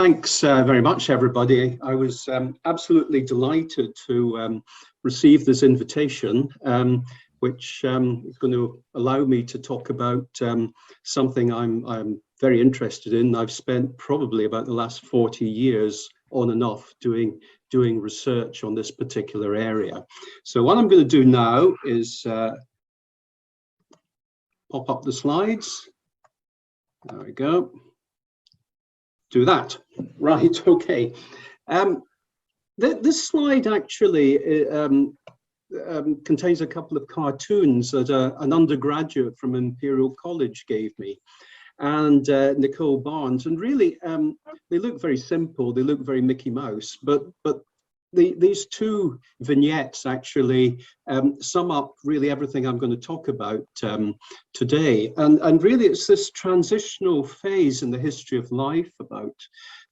Thanks very much, everybody. I was absolutely delighted to receive this invitation, which is going to allow me to talk about something I'm very interested in. I've spent probably about the last 40 years on and off doing research on this particular area. So what I'm going to do now is pop up the slides. There we go. Do that. Right, okay. This slide actually contains a couple of cartoons that an undergraduate from Imperial College gave me, and Nicole Barnes, and really they look very simple, they look very Mickey Mouse, but these two vignettes actually sum up really everything I'm going to talk about today. And really it's this transitional phase in the history of life about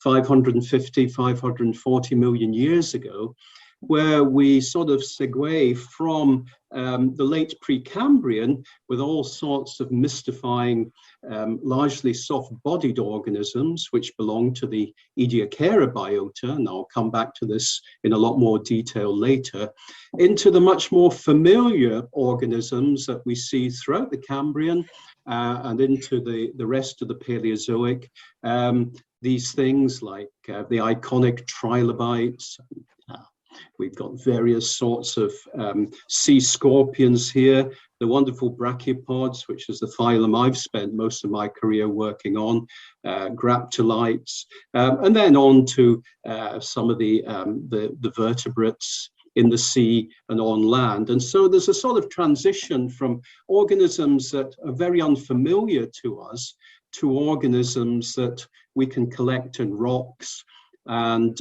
550, 540 million years ago, where we sort of segue from the late Precambrian with all sorts of mystifying, largely soft-bodied organisms, which belong to the Ediacara Biota, and I'll come back to this in a lot more detail later, into the much more familiar organisms that we see throughout the Cambrian and into the rest of the Paleozoic. These things like the iconic Trilobites. We've got various sorts of sea scorpions here, the wonderful brachiopods, which is the phylum I've spent most of my career working on, graptolites, and then on to some of the vertebrates in the sea and on land. And so there's a sort of transition from organisms that are very unfamiliar to us to organisms that we can collect in rocks, and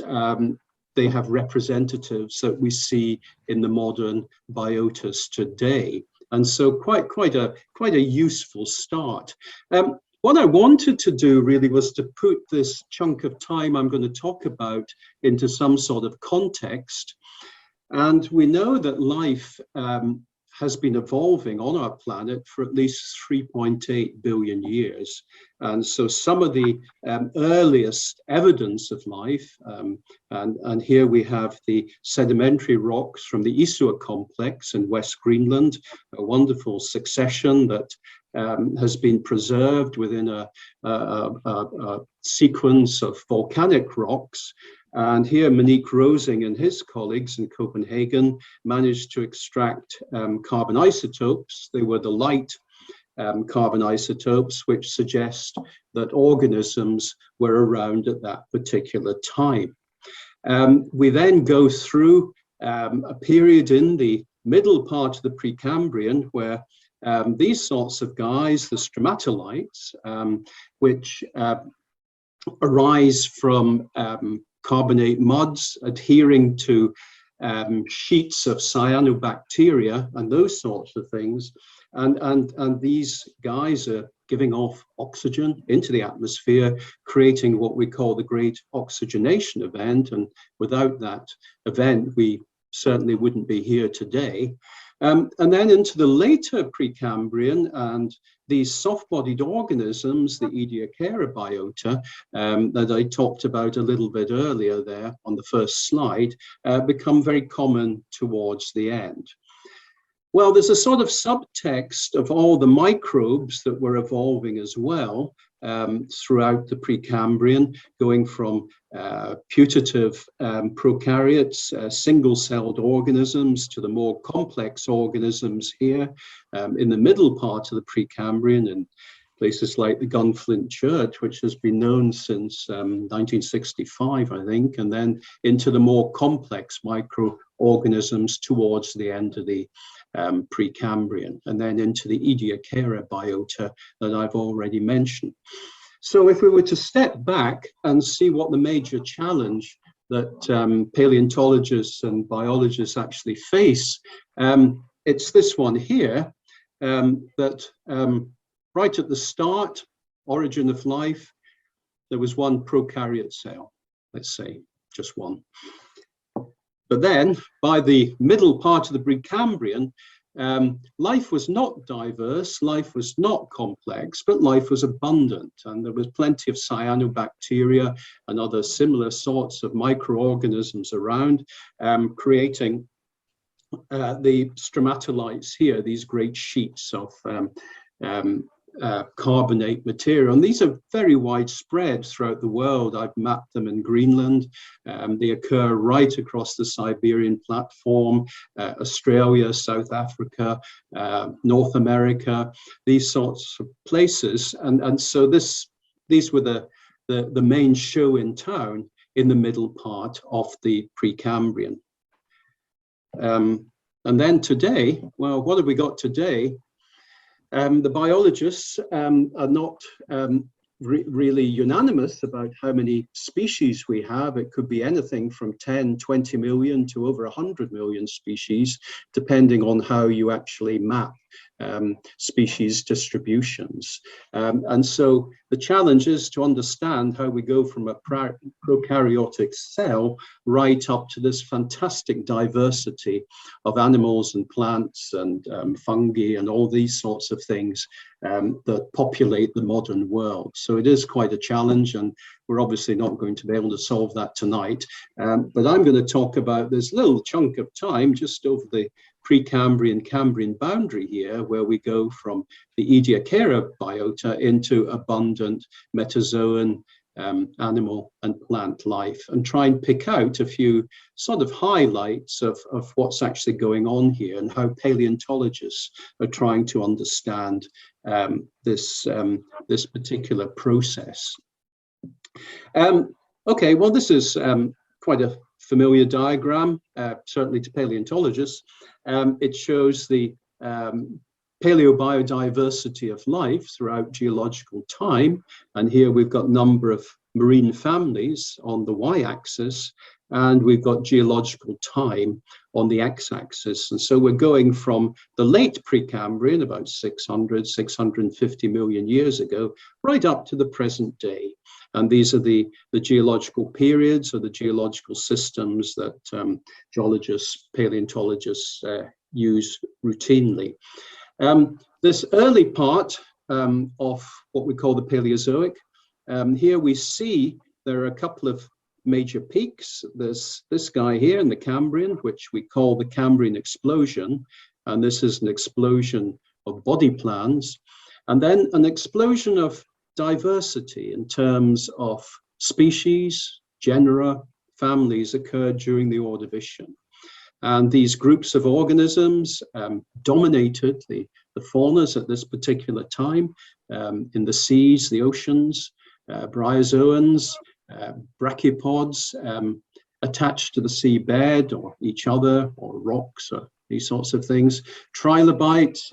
they have representatives that we see in the modern biotas today. And so quite a useful start. What I wanted to do really was to put this chunk of time I'm going to talk about into some sort of context. And we know that life has been evolving on our planet for at least 3.8 billion years. And so some of the earliest evidence of life, and here we have the sedimentary rocks from the Isua complex in West Greenland, a wonderful succession that has been preserved within a sequence of volcanic rocks. And here Monique Rosing and his colleagues in Copenhagen managed to extract carbon isotopes. They were the light carbon isotopes, which suggest that organisms were around at that particular time. We then go through a period in the middle part of the Precambrian where these sorts of guys, the stromatolites, which arise from carbonate muds adhering to sheets of cyanobacteria and those sorts of things. And these guys are giving off oxygen into the atmosphere, creating what we call the Great Oxygenation Event. And without that event, we certainly wouldn't be here today. And then into the later Precambrian and these soft-bodied organisms, the Ediacara Biota, that I talked about a little bit earlier there on the first slide, become very common towards the end. Well, there's a sort of subtext of all the microbes that were evolving as well throughout the Precambrian, going from putative prokaryotes, single-celled organisms, to the more complex organisms here in the middle part of the Precambrian, and places like the Gunflint Church, which has been known since 1965, I think, and then into the more complex microorganisms towards the end of the Precambrian, and then into the Ediacara Biota that I've already mentioned. So if we were to step back and see what the major challenge that paleontologists and biologists actually face, it's this one here, that right at the start, origin of life, there was one prokaryote cell, let's say, just one. But then, by the middle part of the Precambrian, life was not diverse, life was not complex, but life was abundant, and there was plenty of cyanobacteria and other similar sorts of microorganisms around, creating the stromatolites here, these great sheets of carbonate material. And these are very widespread throughout the world. I've mapped them in Greenland. They occur right across the Siberian platform, Australia, South Africa, North America, these sorts of places. And so these were the main show in town in the middle part of the Precambrian. And then today, well, what have we got today? The biologists are not really unanimous about how many species we have. It could be anything from 10, 20 million to over 100 million species, depending on how you actually map species distributions. And so the challenge is to understand how we go from a prokaryotic cell right up to this fantastic diversity of animals and plants and fungi and all these sorts of things that populate the modern world. So it is quite a challenge, and we're obviously not going to be able to solve that tonight. But I'm going to talk about this little chunk of time just over the Precambrian-Cambrian boundary here, where we go from the Ediacara Biota into abundant metazoan animal and plant life, and try and pick out a few sort of highlights of what's actually going on here and how paleontologists are trying to understand this particular process. Okay, well, this is quite a familiar diagram, certainly to paleontologists. It shows the paleobiodiversity of life throughout geological time. And here we've got a number of marine families on the y-axis, and we've got geological time on the x-axis. And so we're going from the late Precambrian, about 600, 650 million years ago, right up to the present day. And these are the geological periods or the geological systems that geologists, paleontologists use routinely. This early part of what we call the Paleozoic, here we see there are a couple of major peaks. There's this guy here in the Cambrian, which we call the Cambrian Explosion. And this is an explosion of body plans. And then an explosion of diversity in terms of species, genera, families occurred during the Ordovician. And these groups of organisms dominated the faunas at this particular time in the seas, the oceans, bryozoans, brachiopods attached to the seabed or each other or rocks or these sorts of things. Trilobites,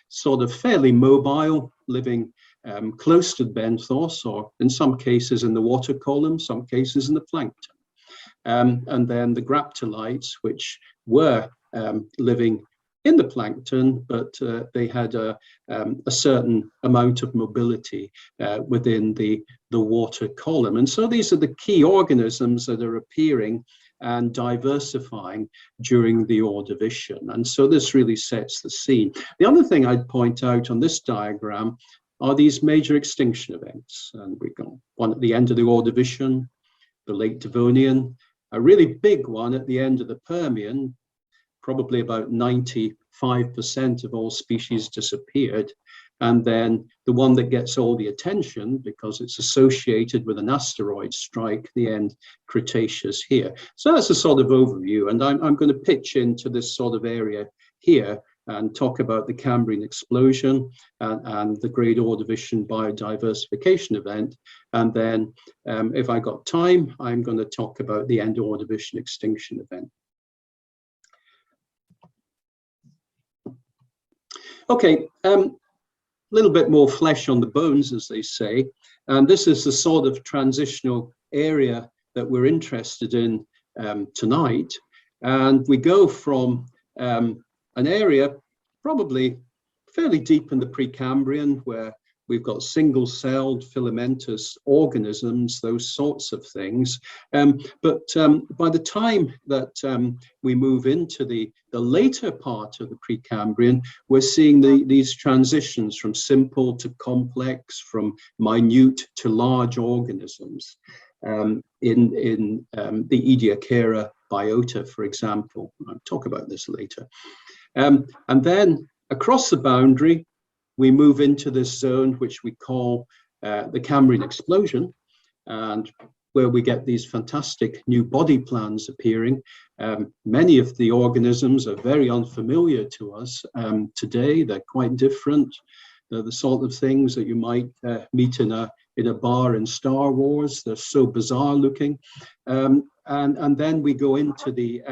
sort of fairly mobile, living close to the benthos, or in some cases in the water column, some cases in the plankton. And then the graptolites, which were living in the plankton, but they had a certain amount of mobility within the water column. And so these are the key organisms that are appearing and diversifying during the Ordovician. And so this really sets the scene. The other thing I'd point out on this diagram are these major extinction events. And we've got one at the end of the Ordovician, the late Devonian, a really big one at the end of the Permian. Probably about 95% of all species disappeared. And then the one that gets all the attention because it's associated with an asteroid strike, the end Cretaceous here. So that's a sort of overview. And I'm going to pitch into this sort of area here and talk about the Cambrian explosion and the Great Ordovician biodiversification event. And then if I got time, I'm going to talk about the end Ordovician extinction event. Okay, little bit more flesh on the bones, as they say. And this is the sort of transitional area that we're interested in tonight. And we go from an area probably fairly deep in the Precambrian, where we've got single-celled filamentous organisms, those sorts of things. But by the time that we move into the later part of the Precambrian, we're seeing these transitions from simple to complex, from minute to large organisms in the Ediacara Biota, for example. I'll talk about this later. And then across the boundary, we move into this zone, which we call the Cambrian Explosion, and where we get these fantastic new body plans appearing. Many of the organisms are very unfamiliar to us today. They're quite different. They're the sort of things that you might meet in a bar in Star Wars. They're so bizarre looking. And then we go into the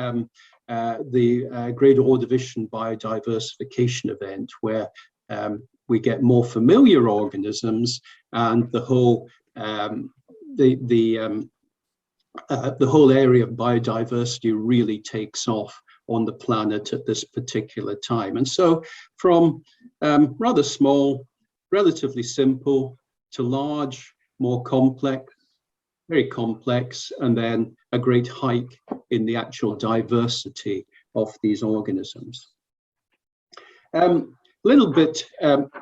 Great Ordovician Biodiversification event, where we get more familiar organisms, and the whole area of biodiversity really takes off on the planet at this particular time. And so from rather small, relatively simple, to large, more complex, very complex, and then a great hike in the actual diversity of these organisms. Little bit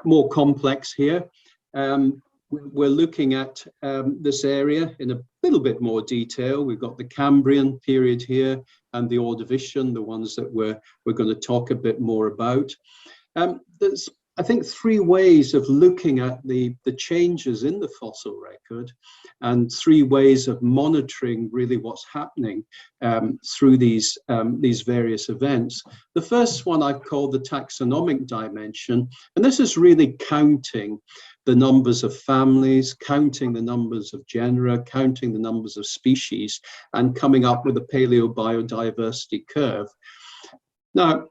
more complex here. We're looking at this area in a little bit more detail. We've got the Cambrian period here and the Ordovician, the ones that we're going to talk a bit more about. There's, I think, three ways of looking at the changes in the fossil record, and three ways of monitoring really what's happening through these various events. The first one I've called the taxonomic dimension, and this is really counting the numbers of families, counting the numbers of genera, counting the numbers of species, and coming up with a paleobiodiversity curve. Now,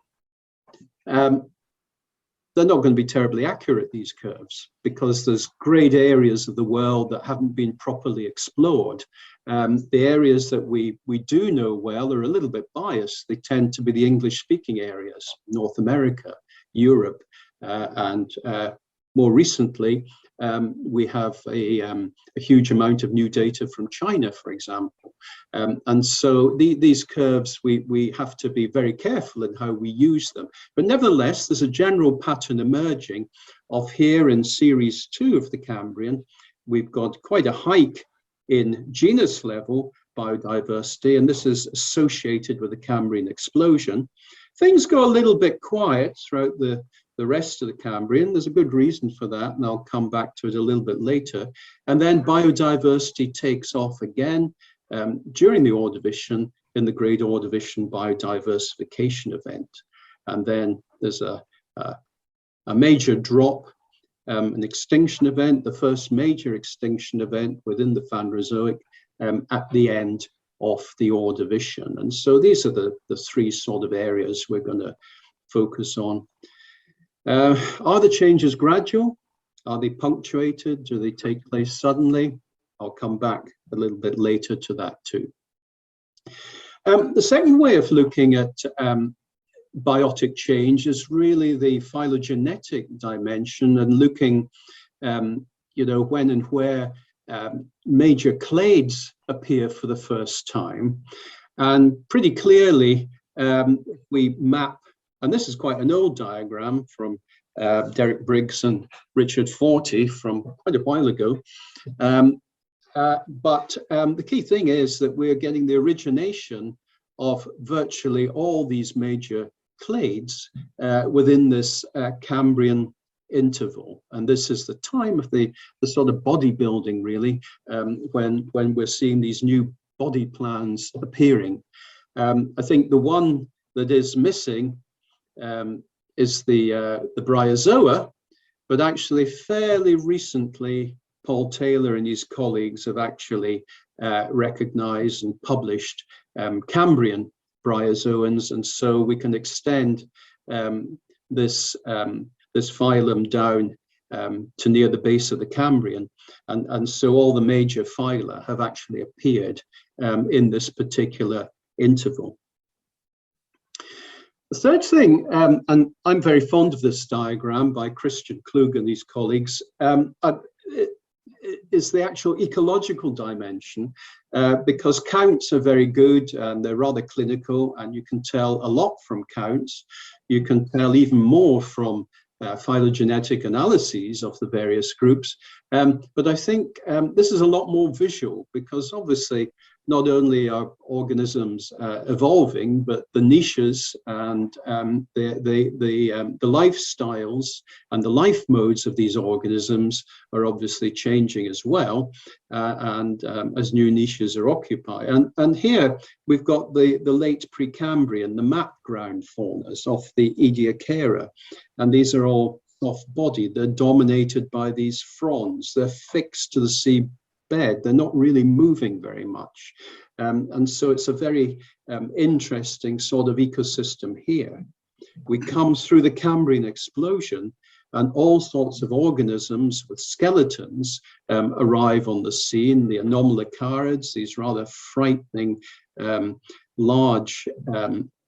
they're not going to be terribly accurate, these curves, because there's great areas of the world that haven't been properly explored. The areas that we do know well are a little bit biased. They tend to be the English-speaking areas, North America, Europe, and more recently, we have a huge amount of new data from China, for example. And so these curves, we have to be very careful in how we use them. But nevertheless, there's a general pattern emerging of here in series 2 of the Cambrian. We've got quite a hike in genus level biodiversity, and this is associated with the Cambrian explosion. Things go a little bit quiet throughout the rest of the Cambrian. There's a good reason for that, and I'll come back to it a little bit later. And then biodiversity takes off again during the Ordovician in the Great Ordovician Biodiversification event. And then there's a major drop, an extinction event, the first major extinction event within the Phanerozoic at the end of the Ordovician. And so these are the three sort of areas we're going to focus on. Are the changes gradual? Are they punctuated? Do they take place suddenly? I'll come back a little bit later to that too. The second way of looking at biotic change is really the phylogenetic dimension, and looking, you know, when and where major clades appear for the first time. And pretty clearly, we map, and this is quite an old diagram from Derek Briggs and Richard Fortey from quite a while ago. But the key thing is that we're getting the origination of virtually all these major clades within this Cambrian interval. And this is the time of the sort of bodybuilding, really, when we're seeing these new body plans appearing. I think the one that is missing is the bryozoa, but actually fairly recently, Paul Taylor and his colleagues have actually recognized and published Cambrian bryozoans, and so we can extend this phylum down to near the base of the Cambrian, and so all the major phyla have actually appeared in this particular interval. The third thing, and I'm very fond of this diagram by Christian Klug and his colleagues, is the actual ecological dimension, because counts are very good and they're rather clinical, and you can tell a lot from counts. You can tell even more from phylogenetic analyses of the various groups. But I think this is a lot more visual, because obviously not only are organisms evolving, but the niches and the lifestyles and the life modes of these organisms are obviously changing as well, as new niches are occupied. And here we've got the late Precambrian, the mat ground faunas of the Ediacara, and these are all soft-bodied. They're dominated by these fronds. They're fixed to the sea bed. They're not really moving very much. And so it's a very interesting sort of ecosystem here. We come through the Cambrian explosion, and all sorts of organisms with skeletons arrive on the scene. The anomalocarids, these rather frightening large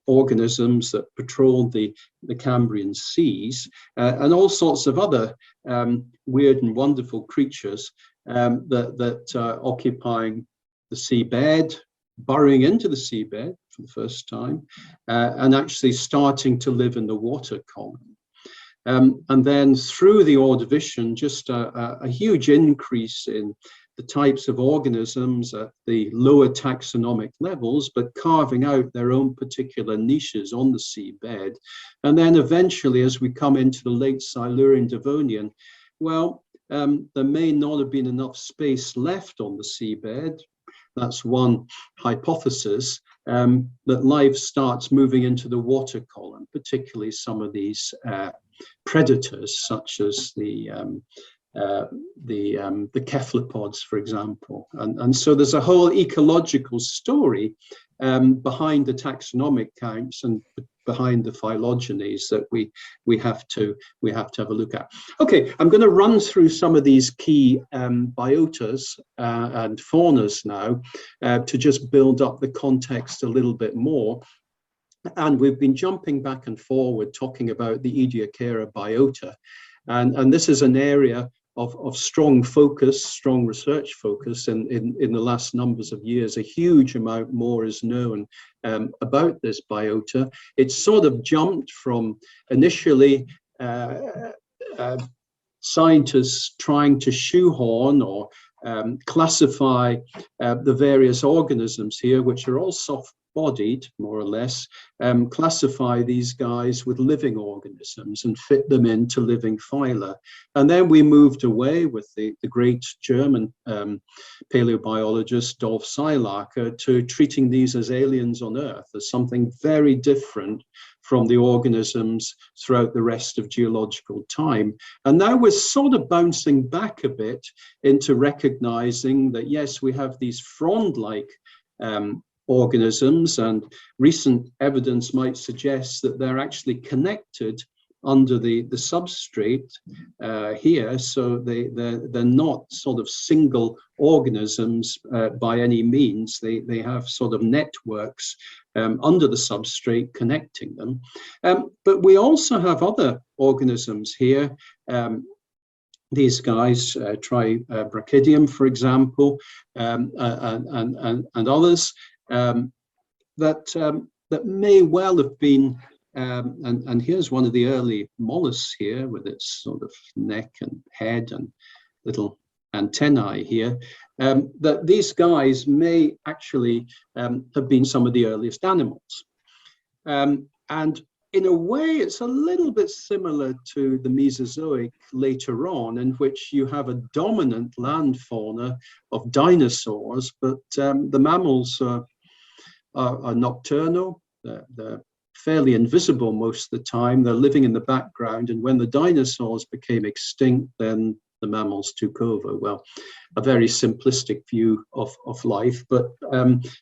organisms that patrol the Cambrian seas, and all sorts of other weird and wonderful creatures that are occupying the seabed, burrowing into the seabed for the first time, and actually starting to live in the water column. And then through the Ordovician, just a huge increase in the types of organisms at the lower taxonomic levels, but carving out their own particular niches on the seabed. And then eventually, as we come into the late Silurian Devonian, well, there may not have been enough space left on the seabed. That's one hypothesis, that life starts moving into the water column, particularly some of these predators, such as the cephalopods, for example. And so there's a whole ecological story behind the taxonomic counts and behind the phylogenies that we have to have a look at. Okay, I'm going to run through some of these key biotas and faunas now to just build up the context a little bit more. And we've been jumping back and forward talking about the Ediacara biota, and this is an area of strong focus, strong research focus in the last numbers of years. A huge amount more is known about this biota. It's sort of jumped from initially scientists trying to shoehorn or classify the various organisms here, which are all soft-bodied, more or less, classify these guys with living organisms and fit them into living phyla. And then we moved away with the great German paleobiologist Dolf Seilacher to treating these as aliens on Earth, as something very different from the organisms throughout the rest of geological time. And now we're sort of bouncing back a bit into recognizing that, yes, we have these frond-like organisms, and recent evidence might suggest that they're actually connected under the substrate here, so they're not sort of single organisms by any means. They have sort of networks under the substrate connecting them. But we also have other organisms here. These guys, Tribrachidium, for example, and others that may well have been. And here's one of the early mollusks here with its sort of neck and head and little antennae here, that these guys may actually have been some of the earliest animals. And in a way, it's a little bit similar to the Mesozoic later on, in which you have a dominant land fauna of dinosaurs, but the mammals are nocturnal. They're fairly invisible most of the time. They're living in the background, and when the dinosaurs became extinct, then the mammals took over. Well, a very simplistic view of life, but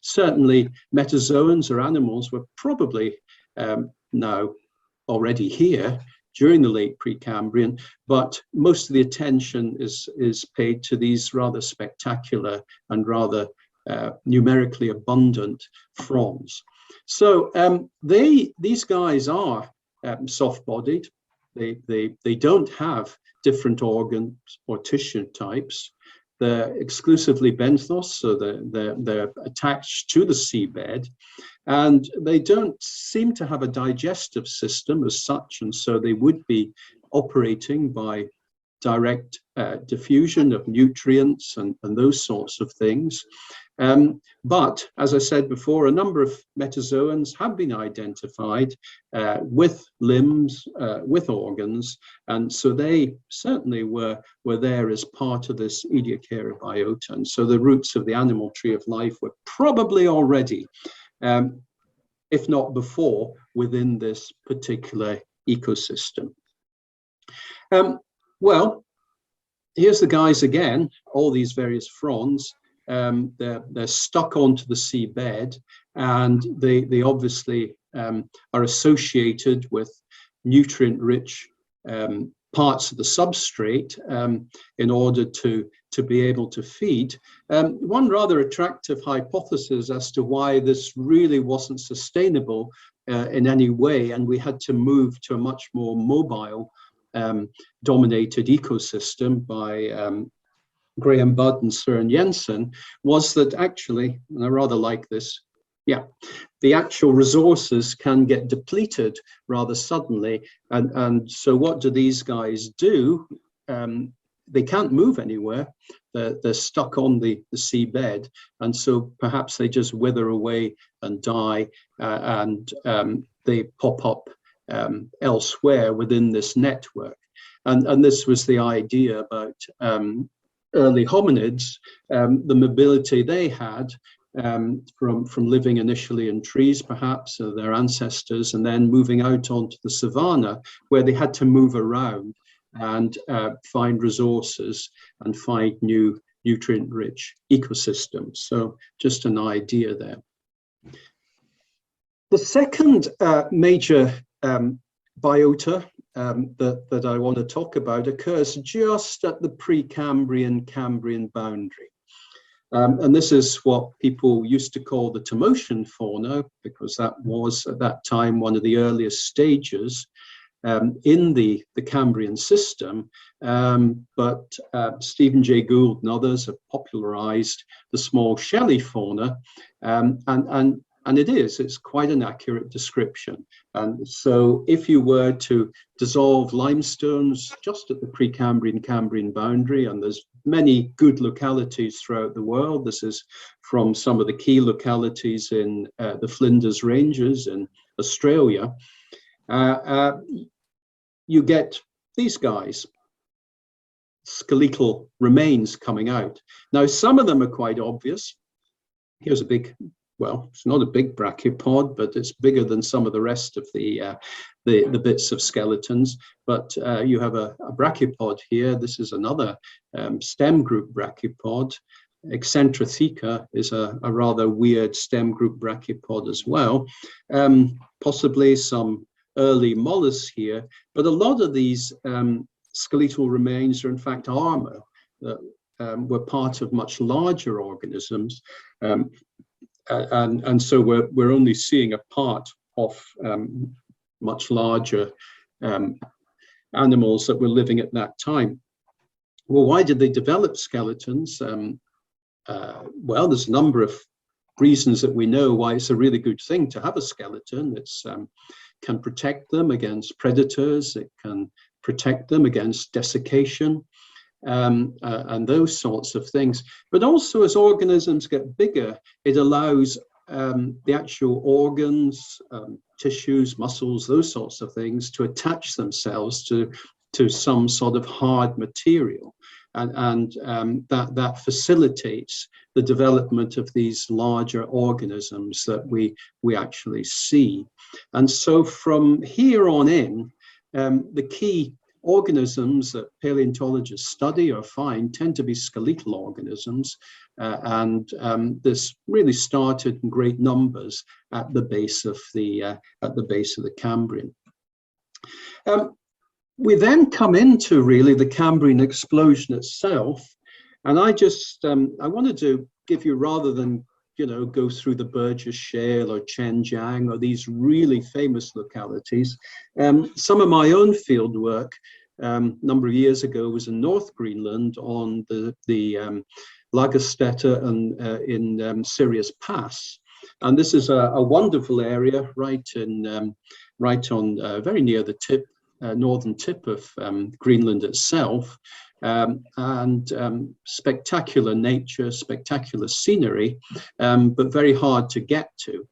certainly metazoans or animals were probably now already here during the late Precambrian, but most of the attention is paid to these rather spectacular and rather numerically abundant fronds. So these guys are soft-bodied. They don't have different organs or tissue types. They're exclusively benthos, so they're attached to the seabed, and they don't seem to have a digestive system as such, and so they would be operating by direct diffusion of nutrients and those sorts of things. But as I said before, a number of metazoans have been identified with limbs, with organs, and so they certainly were there as part of this Ediacara Biota. And so the roots of the animal tree of life were probably already, if not before, within this particular ecosystem. Well, here's the guys again, all these various fronds. They're stuck onto the seabed, and they obviously are associated with nutrient-rich parts of the substrate in order to be able to feed. One rather attractive hypothesis as to why this really wasn't sustainable in any way, and we had to move to a much more mobile dominated ecosystem by Graham Budd and Søren Jensen, was that actually, and I rather like this, the actual resources can get depleted rather suddenly. And so what do these guys do? They can't move anywhere. They're stuck on the seabed. And so perhaps they just wither away and die, and they pop up elsewhere within this network. And this was the idea about early hominids, the mobility they had from living initially in trees, perhaps, their ancestors, and then moving out onto the savanna, where they had to move around and find resources and find new nutrient-rich ecosystems. So just an idea there. The second major biota that I want to talk about occurs just at the Precambrian-Cambrian boundary. And this is what people used to call the Timoshan fauna, because that was at that time one of the earliest stages in the Cambrian system. But Stephen Jay Gould and others have popularized the small shelly fauna, and it's quite an accurate description. And so if you were to dissolve limestones just at the Precambrian-Cambrian boundary, and there's many good localities throughout the world, this is from some of the key localities in the Flinders Ranges in Australia, you get these guys, skeletal remains coming out. Now, some of them are quite obvious. Here's a big, well, it's not a big brachipod, but it's bigger than some of the rest of the bits of skeletons. But you have a brachipod here. This is another stem group brachipod. Eccentrotheca is a rather weird stem group brachipod as well. Possibly some early mollusks here, but a lot of these skeletal remains are in fact armor that were part of much larger organisms. And so we're only seeing a part of much larger animals that were living at that time. Well, why did they develop skeletons? Well, there's a number of reasons that we know why it's a really good thing to have a skeleton. It's can protect them against predators. It can protect them against desiccation. And those sorts of things. But also, as organisms get bigger, it allows the actual organs, tissues, muscles, those sorts of things to attach themselves to some sort of hard material. And that facilitates the development of these larger organisms that we actually see. And so from here on in, the key organisms that paleontologists study or find tend to be skeletal organisms, and this really started in great numbers at the base of the Cambrian. We then come into really the Cambrian explosion itself, and I wanted to give you, rather than you know, go through the Burgess Shale or Chenjiang or these really famous localities. Some of my own field work a number of years ago was in North Greenland on the Lagerstätte and in Sirius Pass. And this is a wonderful area right on very near the tip, northern tip of Greenland itself. Spectacular nature, spectacular scenery, but very hard to get to.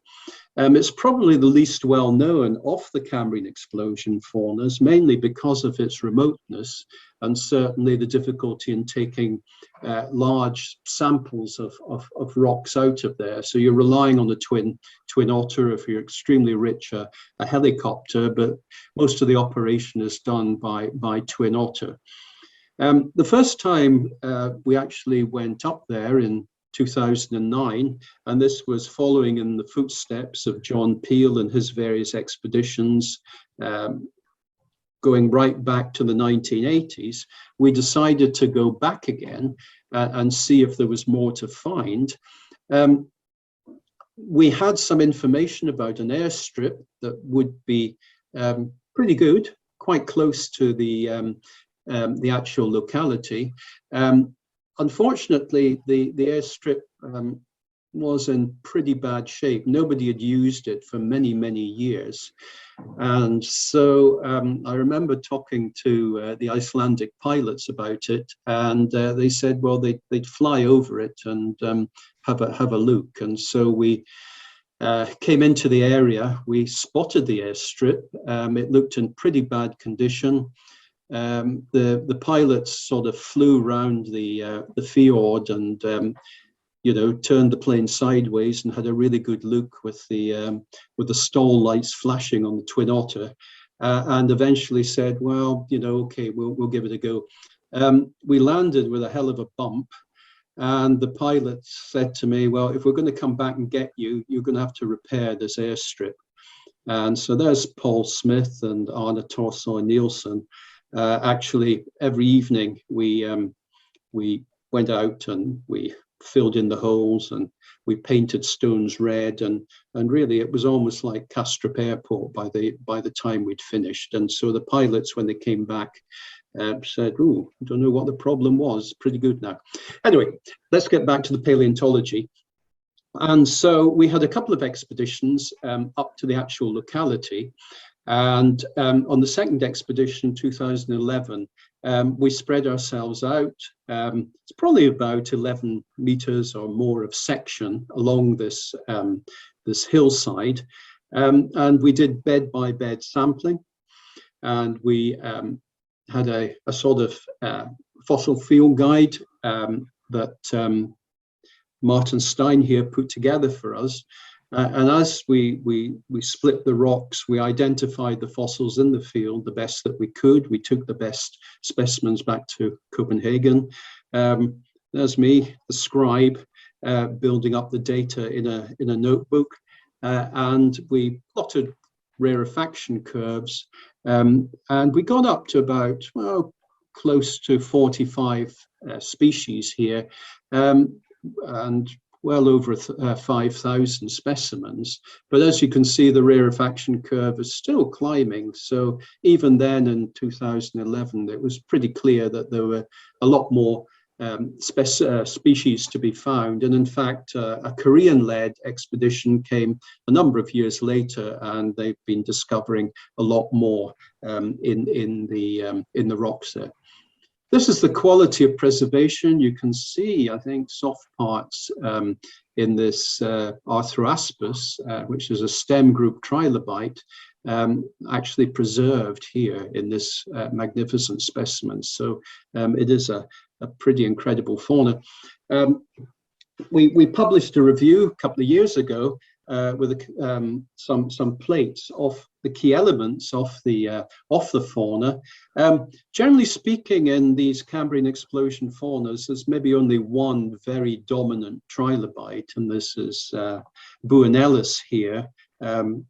It's probably the least well known of the Cambrian explosion faunas, mainly because of its remoteness and certainly the difficulty in taking large samples of rocks out of there. So you're relying on the twin otter, if you're extremely rich, a helicopter, but most of the operation is done by twin otter. The first time we actually went up there in 2009, and this was following in the footsteps of John Peel and his various expeditions, going right back to the 1980s, we decided to go back again and see if there was more to find. We had some information about an airstrip that would be pretty good, quite close to the actual locality. Unfortunately, the airstrip was in pretty bad shape. Nobody had used it for many, many years. And so I remember talking to the Icelandic pilots about it, and they said, well, they'd fly over it and have a look. And so we came into the area, we spotted the airstrip. It looked in pretty bad condition. The pilots sort of flew around the fjord and you know, turned the plane sideways and had a really good look with the stall lights flashing on the twin otter, and eventually said, well, you know, okay, we'll give it a go. We landed with a hell of a bump, and the pilot said to me, well, if we're going to come back and get you, you're going to have to repair this airstrip. And so there's Paul Smith and Arne Torsoy Nielsen. Actually, every evening we went out and we filled in the holes and we painted stones red, and really it was almost like Kastrup Airport by the time we'd finished. And so the pilots, when they came back, said, oh, I don't know what the problem was, pretty good now. Anyway, let's get back to the paleontology. And so we had a couple of expeditions up to the actual locality. And on the second expedition in 2011, we spread ourselves out. It's probably about 11 meters or more of section along this, this hillside. And we did bed by bed sampling. And we had a sort of fossil field guide that Martin Stein here put together for us. And as we split the rocks, we identified the fossils in the field the best that we could. We took the best specimens back to Copenhagen. There's me, the scribe, building up the data in a notebook, and we plotted rarefaction curves, and we got up to about, well, close to 45 species here, and well over 5,000 specimens. But as you can see, the rarefaction curve is still climbing. So even then in 2011, it was pretty clear that there were a lot more species to be found. And in fact, a Korean-led expedition came a number of years later, and they've been discovering a lot more in the rocks there. This is the quality of preservation. You can see, I think, soft parts in this Arthroaspis, which is a stem group trilobite, actually preserved here in this magnificent specimen. So it is a pretty incredible fauna. We published a review a couple of years ago with some plates of the key elements of the fauna. Generally speaking, in these Cambrian explosion faunas, there's maybe only one very dominant trilobite, and this is Buonellus here,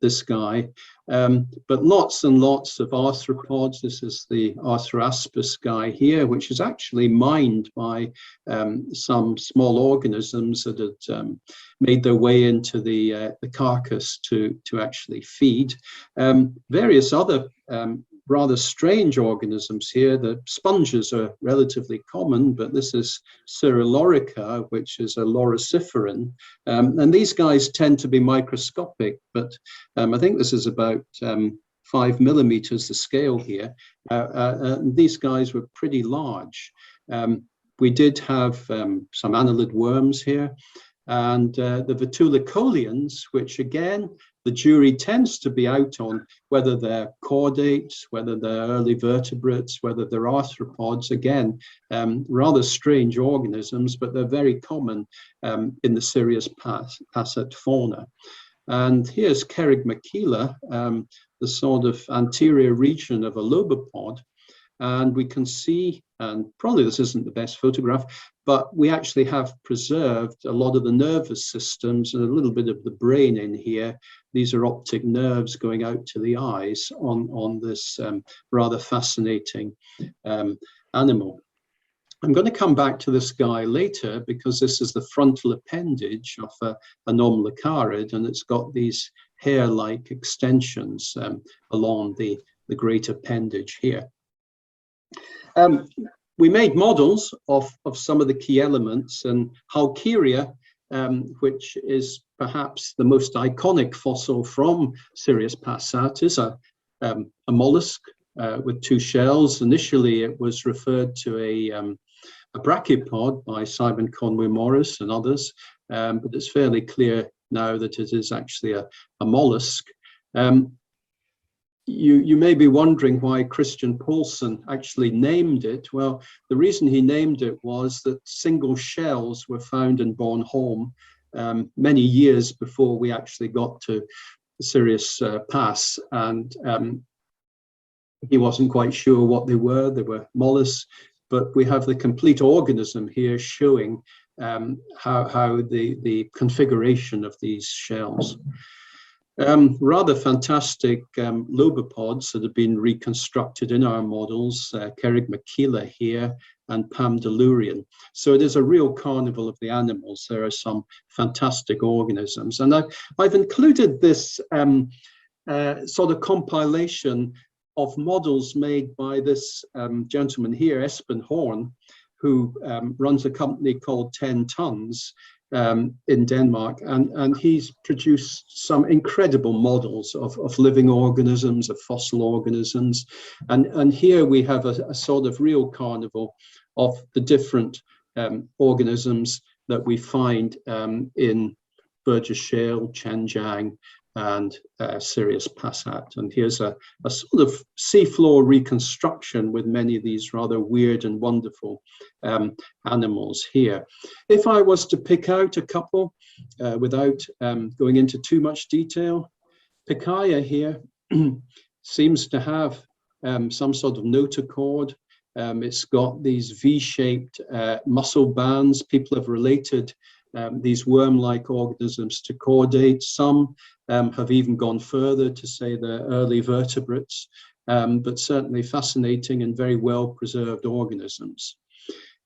this guy, but lots and lots of arthropods. This is the Arthroaspis guy here, which is actually mined by some small organisms that had made their way into the carcass to actually feed. Various other rather strange organisms here. The sponges are relatively common, but this is Cirrolorica, which is a loriciferan. And these guys tend to be microscopic, but I think this is about 5 millimeters, the scale here. These guys were pretty large. We did have some annelid worms here, and the Vetulicolians, which again, the jury tends to be out on whether they're chordates, whether they're early vertebrates, whether they're arthropods. Again, rather strange organisms, but they're very common in the Sirius passet fauna. And here's Kerygmachila, the sort of anterior region of a lobopod. And we can see, and probably this isn't the best photograph, but we actually have preserved a lot of the nervous systems and a little bit of the brain in here. These are optic nerves going out to the eyes on this rather fascinating animal. I'm going to come back to this guy later because this is the frontal appendage of a nomlocarid, and it's got these hair-like extensions along the great appendage here. We made models of some of the key elements, and Halkieria, which is perhaps the most iconic fossil from Sirius passat, is a mollusk with 2 shells. Initially, it was referred to a brachipod by Simon Conway Morris and others, but it's fairly clear now that it is actually a mollusk. You may be wondering why Christian Poulsen actually named it. Well, the reason he named it was that single shells were found in Bornholm many years before we actually got to the Sirius Pass, and he wasn't quite sure what they were. They were mollusks, but we have the complete organism here showing how the configuration of these shells. Rather fantastic lobopods that have been reconstructed in our models, Kerygmachila here and Pamdelurian. So it is a real carnival of the animals. There are some fantastic organisms. And I've included this sort of compilation of models made by this gentleman here, Espen Horn, who runs a company called 10 Tons. In Denmark, and he's produced some incredible models of living organisms, of fossil organisms, and here we have a sort of real carnival of the different organisms that we find in Burgess Shale, Chenjiang, and Sirius Passat. And here's a sort of seafloor reconstruction with many of these rather weird and wonderful animals here. If I was to pick out a couple without going into too much detail, Pikaia here seems to have some sort of notochord. It's got these V-shaped muscle bands. People have related these worm-like organisms to chordates. Some have even gone further to say they're early vertebrates, but certainly fascinating and very well preserved organisms.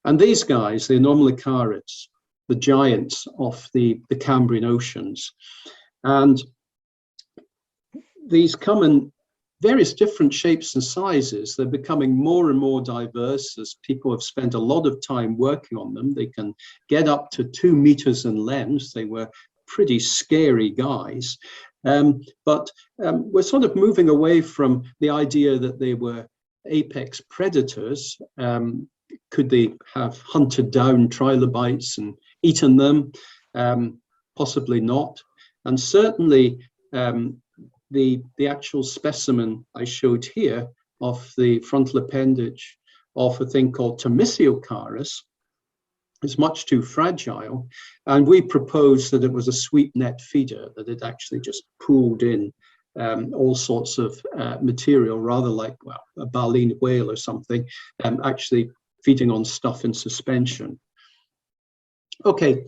And these guys, the anomalocaris, the giants of the Cambrian oceans. And these come in various different shapes and sizes. They're becoming more and more diverse as people have spent a lot of time working on them. They can get up to 2 meters in length. They were pretty scary guys. But we're sort of moving away from the idea that they were apex predators. Could they have hunted down trilobites and eaten them? Possibly not. And certainly the actual specimen I showed here of the frontal appendage of a thing called Thomisiocharus is much too fragile, and we propose that it was a sweep net feeder, that it actually just pooled in all sorts of material, rather like, well, a baleen whale or something, actually feeding on stuff in suspension. Okay,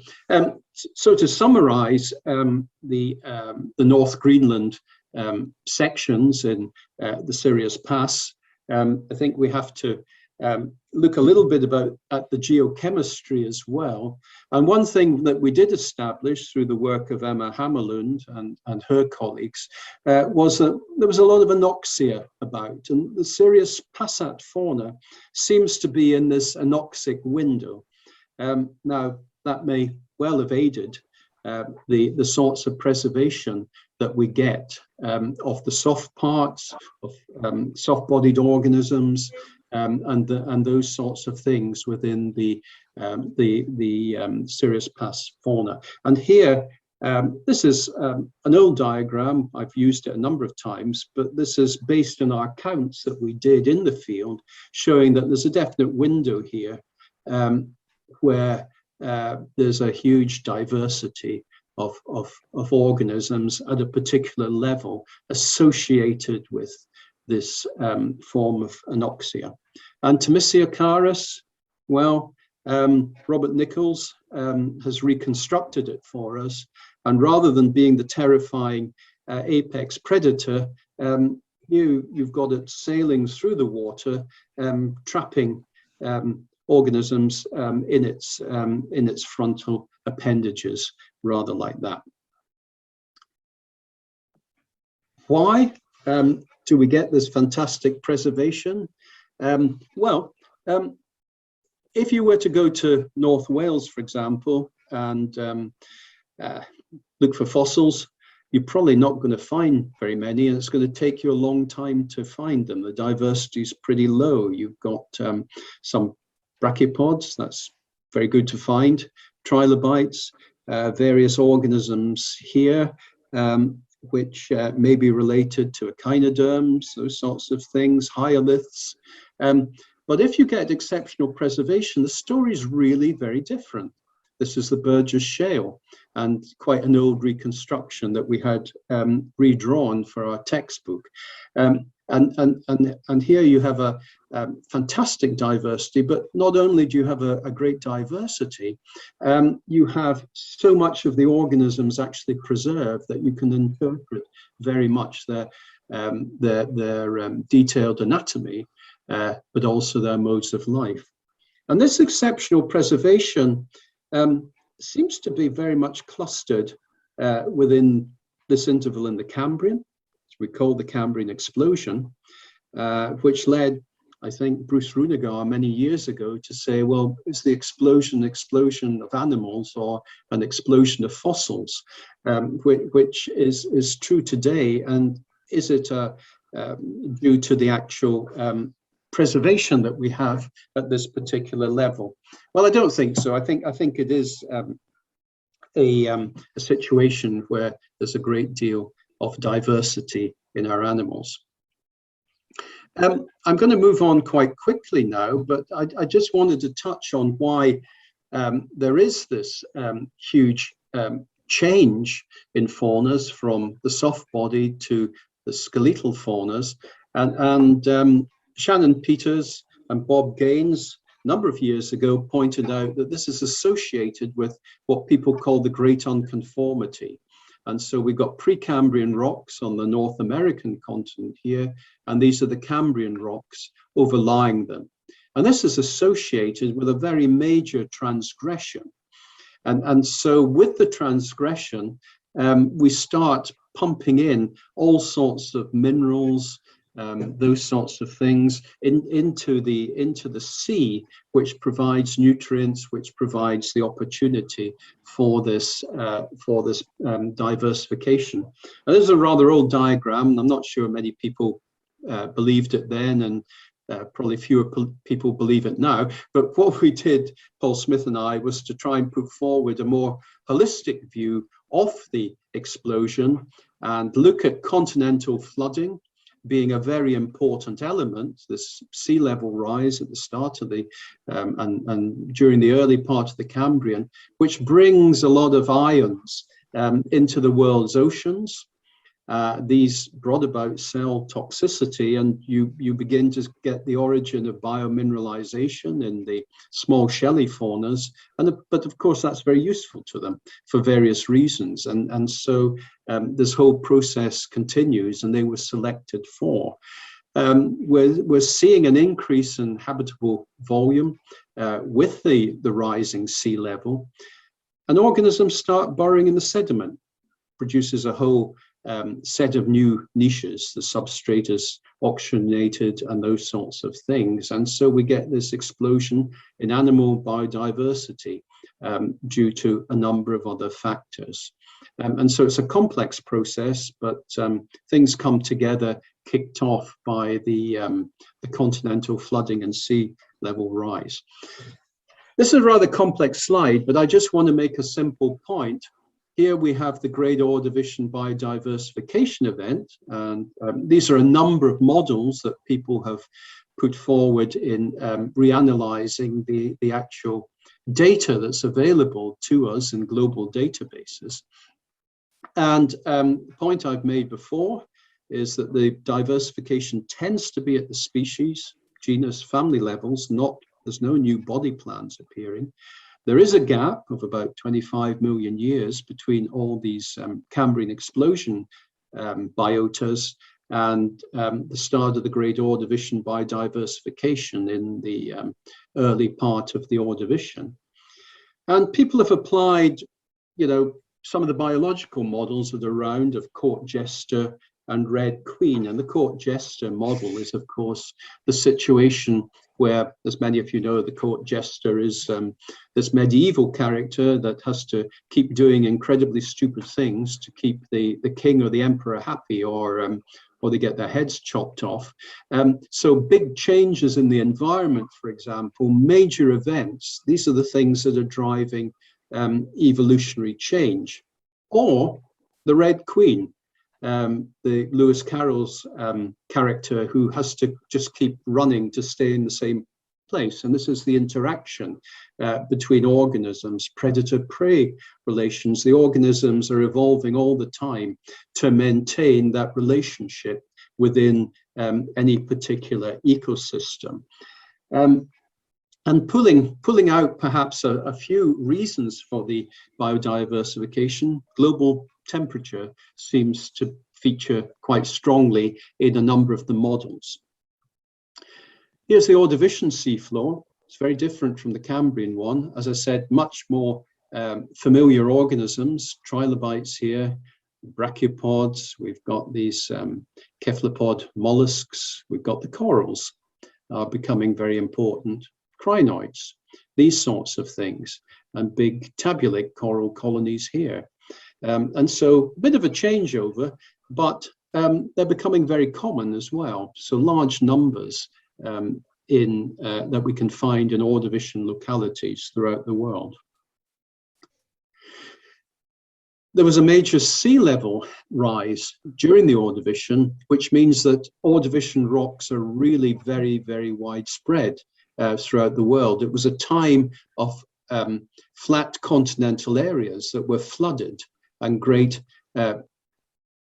so to summarize the North Greenland sections in the Sirius Pass, I think we have to look a little bit at the geochemistry as well. And one thing that we did establish through the work of Emma Hammerlund and her colleagues was that there was a lot of anoxia about, and the Sirius Passat fauna seems to be in this anoxic window. Now, that may well have aided the sorts of preservation that we get of the soft parts, of soft-bodied organisms, and those sorts of things within the Sirius Pass fauna. And here, this is an old diagram. I've used it a number of times, but this is based on our counts that we did in the field, showing that there's a definite window here where there's a huge diversity of organisms at a particular level associated with this form of anoxia. And Thomisiacaris, well, Robert Nichols has reconstructed it for us, and rather than being the terrifying apex predator, you've got it sailing through the water, trapping organisms in its frontal appendages, rather like that. Why do we get this fantastic preservation? Well, if you were to go to North Wales, for example, and look for fossils, you're probably not going to find very many, and it's going to take you a long time to find them. The diversity is pretty low. You've got some brachiopods, that's very good to find, trilobites, various organisms here, which may be related to echinoderms, those sorts of things, hyoliths. But if you get exceptional preservation, the story is really very different. This is the Burgess Shale, and quite an old reconstruction that we had redrawn for our textbook. And here you have a fantastic diversity, but not only do you have a great diversity, you have so much of the organisms actually preserved that you can interpret very much their detailed anatomy, but also their modes of life. And this exceptional preservation seems to be very much clustered within this interval in the Cambrian, which we call the Cambrian Explosion, which led, I think, Bruce Runegar many years ago to say, well, is the explosion of animals or an explosion of fossils, which is true today, and is it due to the actual preservation that we have at this particular level? Well, I don't think so. I think it is a situation where there's a great deal of diversity in our animals. I'm going to move on quite quickly now, but I just wanted to touch on why there is this huge change in faunas from the soft body to the skeletal faunas. And Shannon Peters and Bob Gaines, a number of years ago, pointed out that this is associated with what people call the Great Unconformity. And so we've got Precambrian rocks on the North American continent here, and these are the Cambrian rocks overlying them. And this is associated with a very major transgression. And so with the transgression, we start pumping in all sorts of minerals, those sorts of things into the sea, which provides nutrients, which provides the opportunity for this diversification. And this is a rather old diagram. I'm not sure many people believed it then, and probably fewer people believe it now. But what we did, Paul Smith and I, was to try and put forward a more holistic view of the explosion and look at continental flooding being a very important element, this sea level rise at the start of the, and during the early part of the Cambrian, which brings a lot of ions into the world's oceans. these brought about cell toxicity, and you begin to get the origin of biomineralization in the small shelly faunas. But of course, that's very useful to them for various reasons. And so this whole process continues, and they were selected for. We're seeing an increase in habitable volume with the rising sea level, and organisms start burrowing in the sediment, produces a whole set of new niches. The substrate is oxygenated and those sorts of things. And so we get this explosion in animal biodiversity due to a number of other factors. And so it's a complex process, but things come together, kicked off by the continental flooding and sea level rise. This is a rather complex slide, but I just want to make a simple point. Here we have the Great Ordovician Biodiversification event, and these are a number of models that people have put forward in reanalyzing the actual data that's available to us in global databases. And the point I've made before is that the diversification tends to be at the species, genus, family levels, there's no new body plans appearing. There is a gap of about 25 million years between all these Cambrian explosion biotas and the start of the Great Ordovician biodiversification in the early part of the Ordovician. And people have applied, some of the biological models that are around of court jester and red queen. And the court jester model is, of course, the situation where, as many of you know, the court jester is this medieval character that has to keep doing incredibly stupid things to keep the king or the emperor happy, or they get their heads chopped off. So big changes in the environment, for example, major events, these are the things that are driving evolutionary change. Or the red queen, the Lewis Carroll's character who has to just keep running to stay in the same place. And this is the interaction between organisms, predator-prey relations. The organisms are evolving all the time to maintain that relationship within any particular ecosystem. And pulling out perhaps a few reasons for the biodiversification, global temperature seems to feature quite strongly in a number of the models. Here's the Ordovician seafloor. It's very different from the Cambrian one. As I said, much more familiar organisms, trilobites here, brachiopods, we've got these cephalopod mollusks, we've got the corals are becoming very important, crinoids, these sorts of things, and big tabulate coral colonies here. And so a bit of a changeover, but they're becoming very common as well. So large numbers that we can find in Ordovician localities throughout the world. There was a major sea level rise during the Ordovician, which means that Ordovician rocks are really very, very widespread throughout the world. It was a time of flat continental areas that were flooded, and great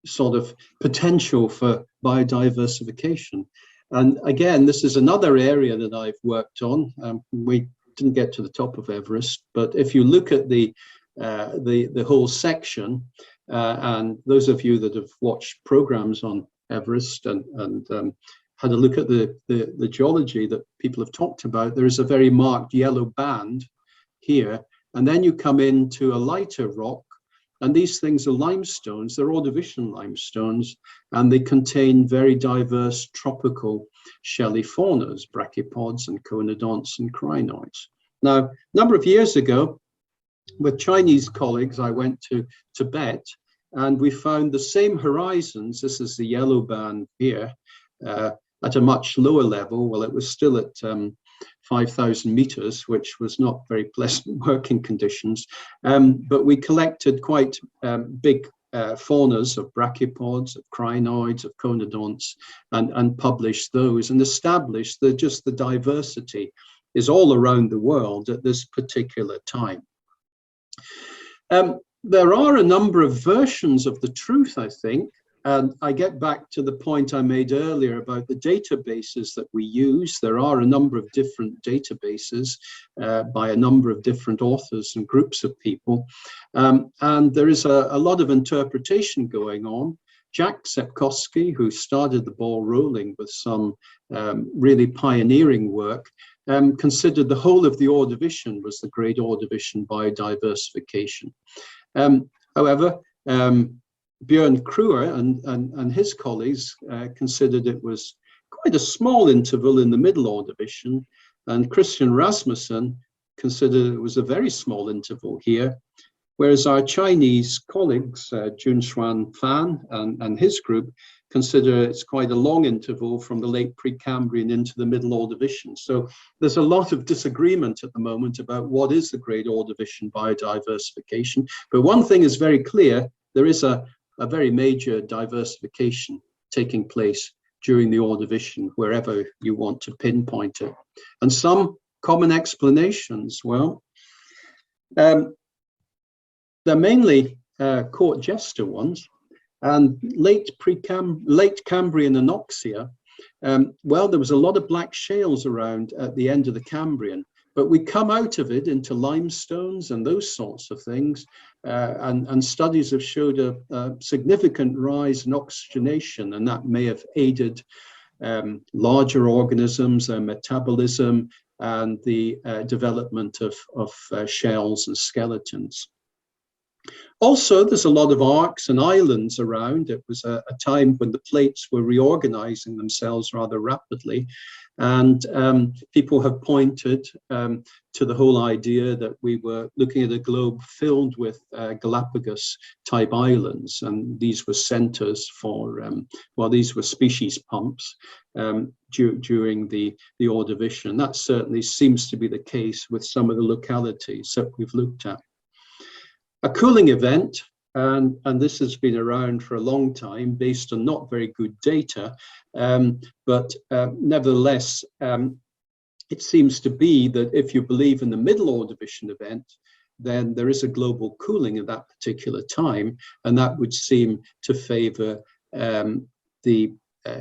sort of potential for biodiversification. And again, this is another area that I've worked on. We didn't get to the top of Everest, but if you look at the whole section, and those of you that have watched programs on Everest and had a look at the geology that people have talked about, there is a very marked yellow band here, and then you come into a lighter rock. And these things are limestones, they're Ordovician limestones, and they contain very diverse tropical shelly faunas, brachiopods and conodonts and crinoids. Now, a number of years ago, with Chinese colleagues, I went to Tibet, and we found the same horizons, this is the yellow band here, at a much lower level. Well, it was still at 5,000 meters, which was not very pleasant working conditions. But we collected quite big faunas of brachiopods, of crinoids, of conodonts, and published those and established that just the diversity is all around the world at this particular time. There are a number of versions of the truth, I think, And I get back to the point I made earlier about the databases that we use. There are a number of different databases by a number of different authors and groups of people. And there is a lot of interpretation going on. Jack Sepkoski, who started the ball rolling with some really pioneering work, considered the whole of the Ordovician was the great Ordovician biodiversification. However, Björn Kruer and his colleagues considered it was quite a small interval in the middle Ordovician, and Christian Rasmussen considered it was a very small interval here, whereas our Chinese colleagues, Junshuan Fan and his group, consider it's quite a long interval from the late Precambrian into the middle Ordovician. So there's a lot of disagreement at the moment about what is the great Ordovician biodiversification. But one thing is very clear, there is a very major diversification taking place during the Ordovician, wherever you want to pinpoint it. And some common explanations, well, they're mainly court jester ones. And late Cambrian anoxia, well, there was a lot of black shales around at the end of the Cambrian, but we come out of it into limestones and those sorts of things. And studies have showed a significant rise in oxygenation, and that may have aided larger organisms, their metabolism, and the development of shells and skeletons. Also, there's a lot of arcs and islands around. It was a time when the plates were reorganizing themselves rather rapidly. And people have pointed to the whole idea that we were looking at a globe filled with Galapagos type islands. And these were centers for, well, these were species pumps during the Ordovician. That certainly seems to be the case with some of the localities that we've looked at. A cooling event, and this has been around for a long time based on not very good data, but nevertheless, it seems to be that if you believe in the middle Ordovician event, then there is a global cooling at that particular time, and that would seem to favor the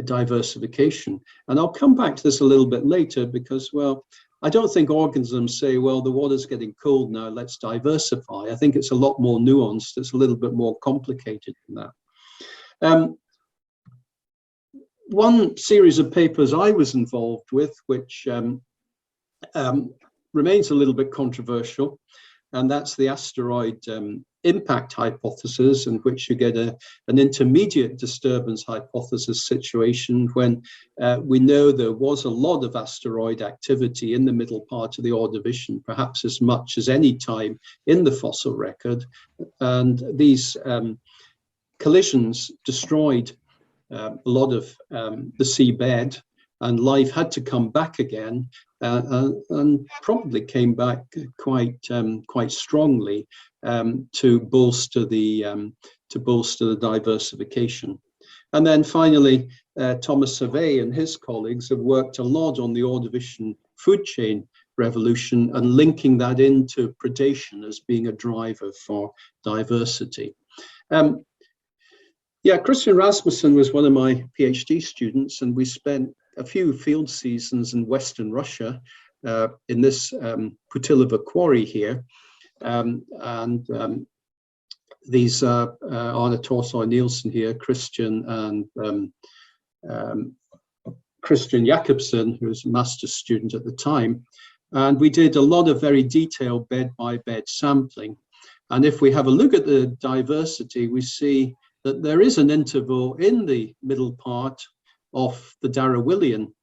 diversification. And I'll come back to this a little bit later because, well, I don't think organisms say, well, the water's getting cold now, let's diversify. I think it's a lot more nuanced. It's a little bit more complicated than that. One series of papers I was involved with, which remains a little bit controversial, and that's the asteroid impact hypothesis, in which you get an intermediate disturbance hypothesis situation when we know there was a lot of asteroid activity in the middle part of the Ordovician, perhaps as much as any time in the fossil record. And these collisions destroyed a lot of the seabed, and life had to come back again, and probably came back quite strongly to bolster the diversification. And then finally, Thomas Survey and his colleagues have worked a lot on the Ordovician food chain revolution and linking that into predation as being a driver for diversity. Yeah, Christian Rasmussen was one of my PhD students, and we spent a few field seasons in Western Russia in this Putilova quarry here. These are Arne Torsøy Nielsen here, Christian and Christian Jakobsen, who was a master's student at the time. And we did a lot of very detailed bed by bed sampling. And if we have a look at the diversity, we see that there is an interval in the middle part of the Darwinian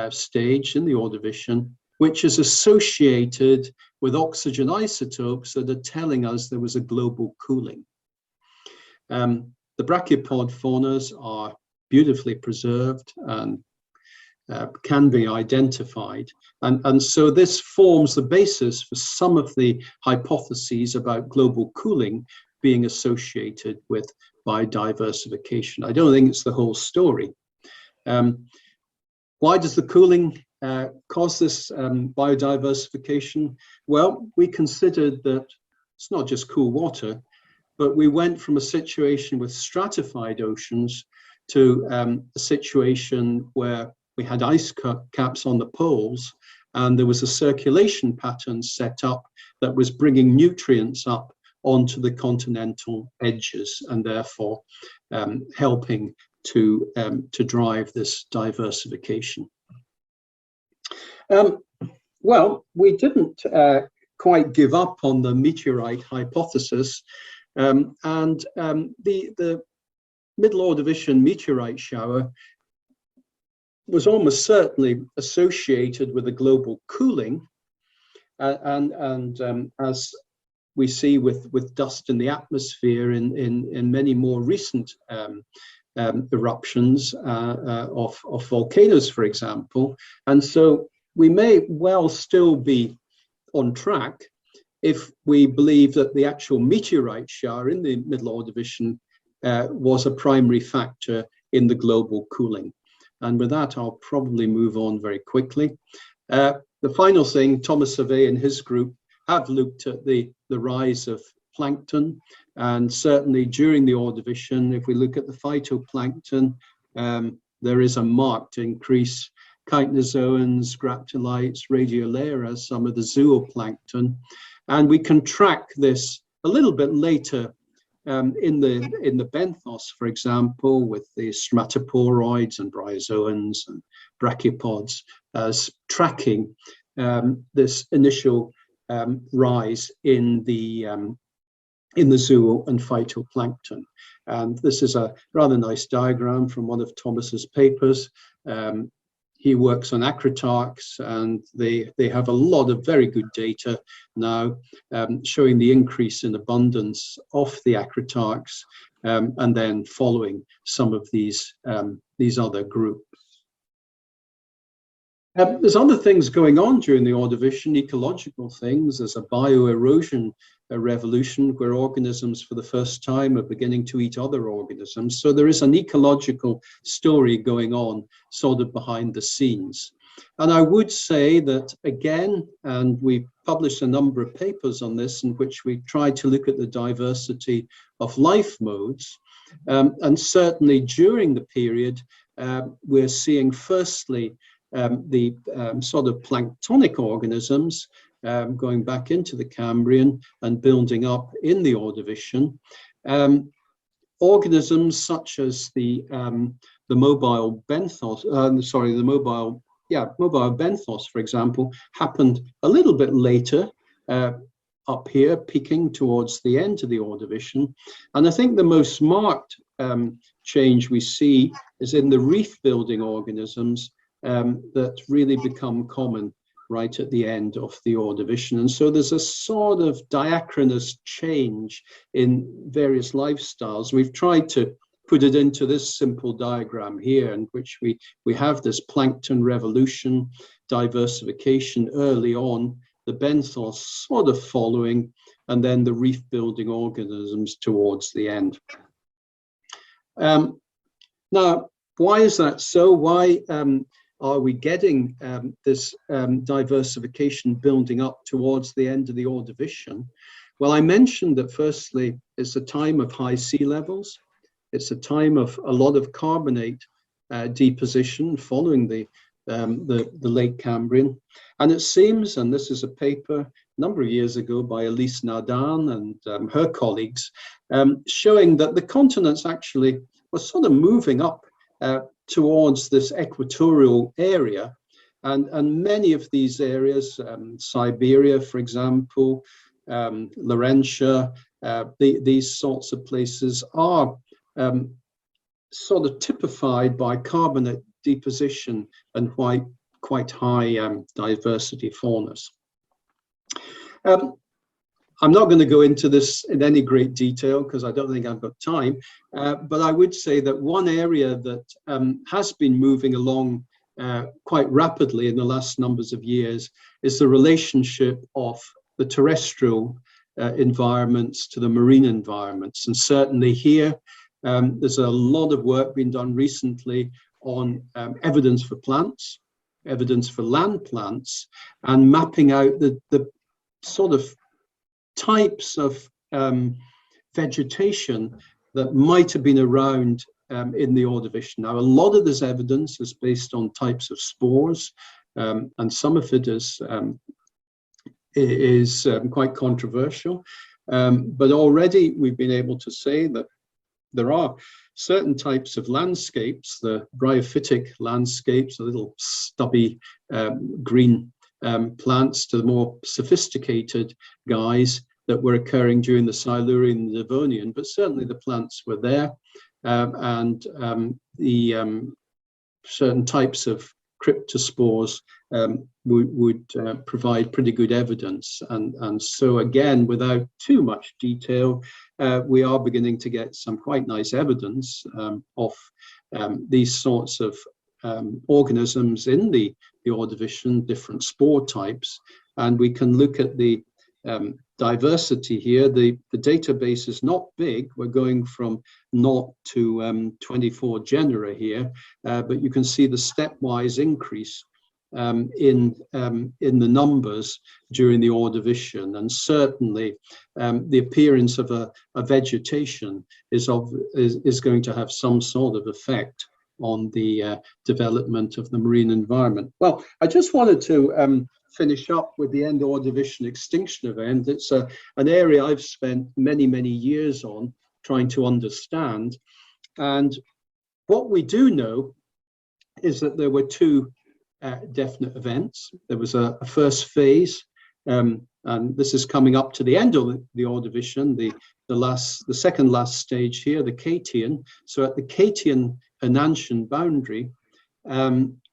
stage in the Ordovician, which is associated with oxygen isotopes that are telling us there was a global cooling. The brachiopod faunas are beautifully preserved and can be identified. And so this forms the basis for some of the hypotheses about global cooling being associated with biodiversification. I don't think it's the whole story. Why does the cooling cause this biodiversification? Well, we considered that it's not just cool water. but we went from a situation with stratified oceans to a situation where we had ice caps on the poles, and there was a circulation pattern set up that was bringing nutrients up onto the continental edges, and therefore helping to drive this diversification. Well, we didn't quite give up on the meteorite hypothesis, and the Middle Ordovician meteorite shower was almost certainly associated with a global cooling, and as we see with dust in the atmosphere in many more recent eruptions of volcanoes, for example. And so we may well still be on track if we believe that the actual meteorite shower in the Middle Ordovician was a primary factor in the global cooling. And with that, I'll probably move on very quickly. The final thing, Thomas Survey and his group have looked at the rise of plankton, and certainly during the Ordovician, if we look at the phytoplankton, there is a marked increase. Chitinozoans, graptolites, radiolera, some of the zooplankton, and we can track this a little bit later in the benthos, for example, with the stromatoporoids and bryozoans and brachiopods, as tracking this initial rise in the zoo and phytoplankton. And this is a rather nice diagram from one of Thomas's papers. He works on acritarchs, and they have a lot of very good data now showing the increase in abundance of the acritarchs, and then following some of these other groups. There's other things going on during the Ordovician, ecological things. There's a bio-erosion revolution where organisms for the first time are beginning to eat other organisms. So there is an ecological story going on sort of behind the scenes. And I would say that again, and we published a number of papers on this in which we tried to look at the diversity of life modes. And certainly during the period, we're seeing firstly the sort of planktonic organisms going back into the Cambrian and building up in the Ordovician. Organisms such as the mobile benthos, mobile benthos, for example, happened a little bit later up here, peaking towards the end of the Ordovician. And I think the most marked change we see is in the reef-building organisms that really become common right at the end of the Ordovician. And so there's a sort of diachronous change in various lifestyles. We've tried to put it into this simple diagram here, in which we have this plankton revolution, diversification early on, the benthos sort of following, and then the reef-building organisms towards the end. Now, why is that so? Why are we getting this diversification building up towards the end of the Ordovician? Well, I mentioned that firstly, it's a time of high sea levels. It's a time of a lot of carbonate deposition following the late Cambrian. And it seems, and this is a paper a number of years ago by Elise Nadan and her colleagues, showing that the continents actually were sort of moving up towards this equatorial area, and many of these areas, Siberia, for example, Laurentia, these sorts of places are sort of typified by carbonate deposition and quite high diversity faunas. I'm not going to go into this in any great detail because I don't think I've got time, but I would say that one area that has been moving along quite rapidly in the last numbers of years is the relationship of the terrestrial environments to the marine environments. And certainly here, there's a lot of work being done recently on evidence for plants, evidence for land plants, and mapping out the sort of types of vegetation that might have been around in the Ordovician. Now, a lot of this evidence is based on types of spores, and some of it is quite controversial. But already we've been able to say that there are certain types of landscapes, the bryophytic landscapes, the little stubby green plants, to the more sophisticated guys that were occurring during the Silurian and Devonian, but certainly the plants were there, and the certain types of cryptospores would provide pretty good evidence. And so again, without too much detail, we are beginning to get some quite nice evidence of these sorts of organisms in the Ordovician, different spore types. And we can look at the diversity here. The database is not big. We're going from 0 to 24 genera here, but you can see the stepwise increase in the numbers during the Ordovician, and certainly the appearance of a vegetation is going to have some sort of effect on the development of the marine environment. Well, I just wanted to finish up with the end Ordovician extinction event. It's an area I've spent many, many years on trying to understand. And what we do know is that there were two definite events. There was a first phase, and this is coming up to the end of the Ordovician, the second last stage here, the Catian. So at the Catian-Hernancian boundary,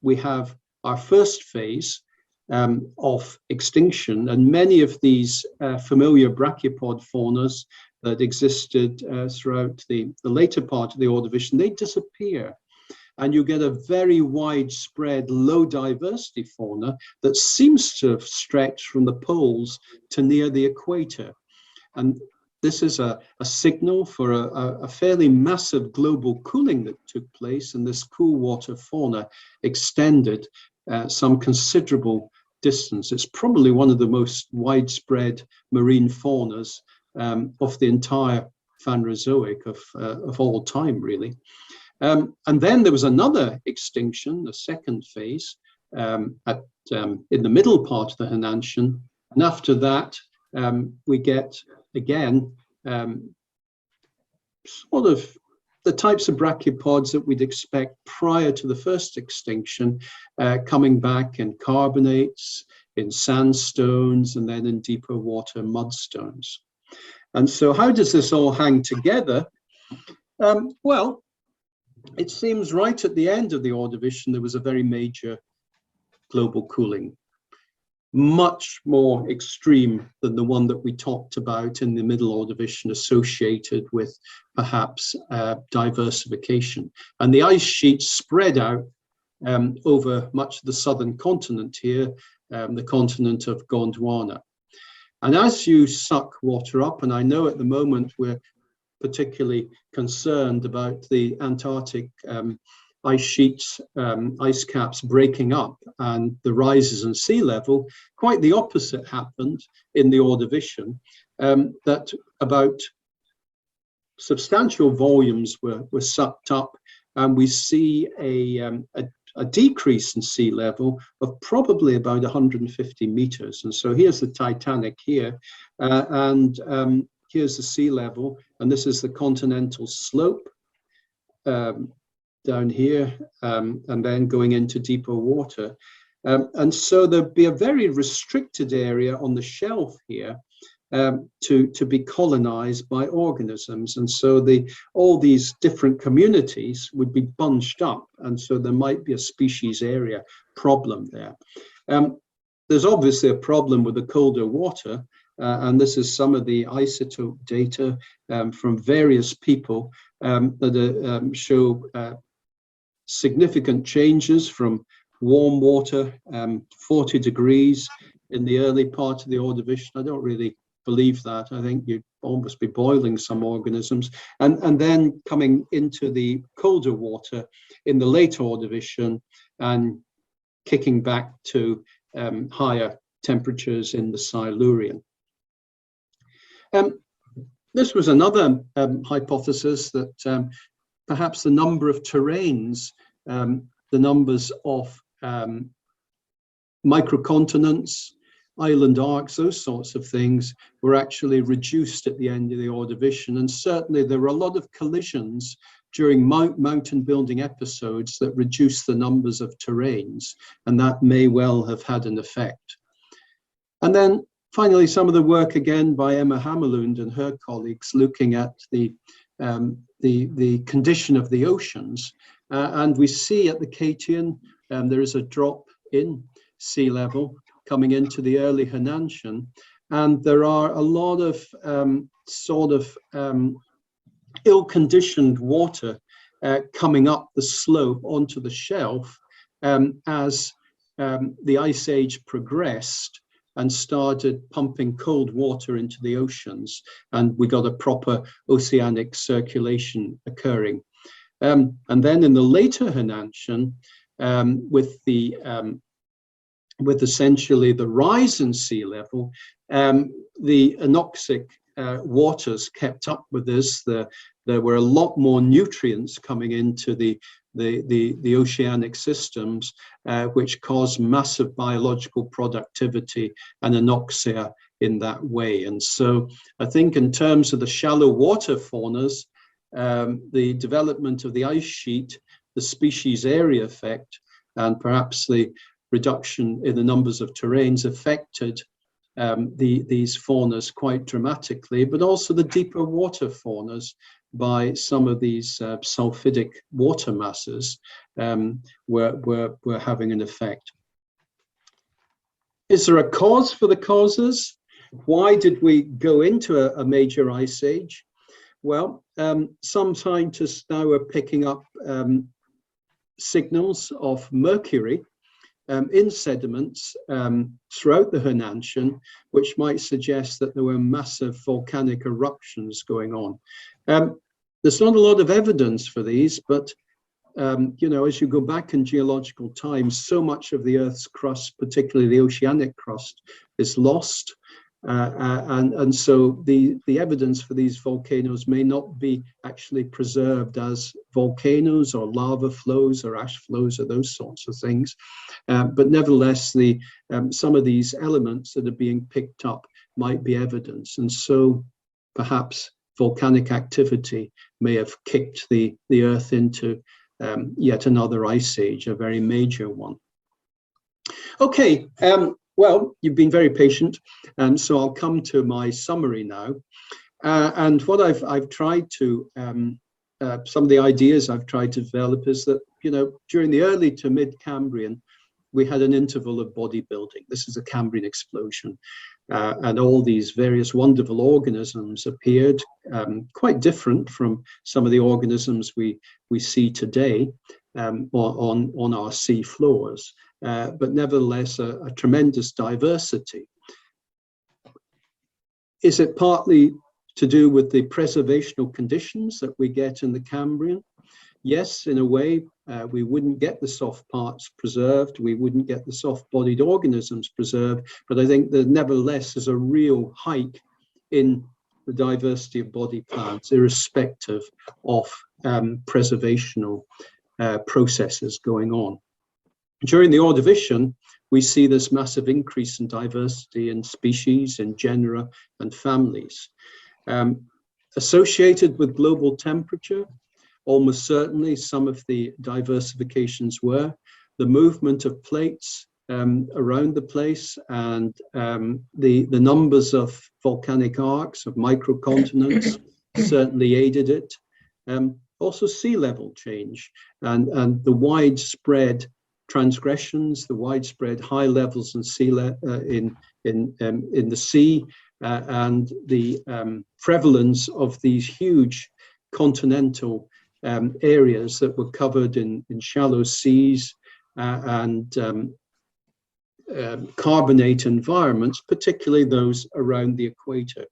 we have our first phase of extinction, and many of these familiar brachiopod faunas that existed throughout the later part of the Ordovician, they disappear. And you get a very widespread low diversity fauna that seems to have stretched from the poles to near the equator. And this is a signal for a fairly massive global cooling that took place, and this cool water fauna extended some considerable distance. It's probably one of the most widespread marine faunas of the entire Phanerozoic of all time, really. And then there was another extinction, the second phase, in the middle part of the Hernancian. And after that, we get, again, sort of the types of brachiopods that we'd expect prior to the first extinction, coming back in carbonates, in sandstones, and then in deeper water mudstones. And so how does this all hang together? Well, it seems right at the end of the Ordovician, there was a very major global cooling, much more extreme than the one that we talked about in the middle Ordovician, associated with perhaps diversification. And the ice sheet spread out over much of the southern continent here, the continent of Gondwana. And as you suck water up, and I know at the moment we're particularly concerned about the Antarctic ice sheets, ice caps breaking up and the rises in sea level, quite the opposite happened in the Ordovician, that about substantial volumes were sucked up, and we see a decrease in sea level of probably about 150 meters. And so here's the Titanic here, and here's the sea level, and this is the continental slope down here, and then going into deeper water. And so there'd be a very restricted area on the shelf here to be colonized by organisms. And so all these different communities would be bunched up, and so there might be a species area problem there. There's obviously a problem with the colder water, and this is some of the isotope data from various people that show significant changes from warm water, 40 degrees in the early part of the Ordovician. I don't really believe that. I think you'd almost be boiling some organisms. And then coming into the colder water in the late Ordovician and kicking back to higher temperatures in the Silurian. This was another hypothesis that perhaps the number of terrains, the numbers of microcontinents, island arcs, those sorts of things were actually reduced at the end of the Ordovician. And certainly there were a lot of collisions during mountain building episodes that reduced the numbers of terrains, and that may well have had an effect. And then finally, some of the work again by Emma Hammerlund and her colleagues looking at the condition of the oceans. And we see at the Catian, there is a drop in sea level coming into the early Hernantian. And there are a lot of ill-conditioned water coming up the slope onto the shelf as the Ice Age progressed and started pumping cold water into the oceans, and we got a proper oceanic circulation occurring. And then in the later Hernantian, with essentially the rise in sea level, the anoxic waters kept up with this. There were a lot more nutrients coming into the oceanic systems, which caused massive biological productivity and anoxia in that way. And so I think in terms of the shallow water faunas, the development of the ice sheet, the species area effect, and perhaps the reduction in the numbers of terrains affected these faunas quite dramatically, but also the deeper water faunas by some of these sulfidic water masses were having an effect. Is there a cause for the causes? Why did we go into a major ice age? Well, some scientists now are picking up signals of mercury in sediments throughout the Hernantian, which might suggest that there were massive volcanic eruptions going on. There's not a lot of evidence for these, but you know, as you go back in geological time, so much of the Earth's crust, particularly the oceanic crust, is lost. And so the evidence for these volcanoes may not be actually preserved as volcanoes or lava flows or ash flows or those sorts of things. But nevertheless, some of these elements that are being picked up might be evidence. And so perhaps volcanic activity may have kicked the Earth into yet another ice age, a very major one. Okay. Well, you've been very patient, so I'll come to my summary now. And what I've tried to, some of the ideas I've tried to develop is that, you know, during the early to mid-Cambrian, we had an interval of bodybuilding. This is a Cambrian explosion. And all these various wonderful organisms appeared, quite different from some of the organisms we see today on our sea floors. But nevertheless, a tremendous diversity. Is it partly to do with the preservational conditions that we get in the Cambrian? Yes, in a way, we wouldn't get the soft parts preserved, we wouldn't get the soft-bodied organisms preserved, but I think that nevertheless is a real hike in the diversity of body plants, irrespective of preservational processes going on. During the Ordovician, we see this massive increase in diversity in species, in genera, and families. Associated with global temperature, almost certainly some of the diversifications were. The movement of plates around the place and the numbers of volcanic arcs, of microcontinents, certainly aided it. Also sea level change and the widespread transgressions, the widespread high levels in the sea, and the prevalence of these huge continental areas that were covered in shallow seas and carbonate environments, particularly those around the equator.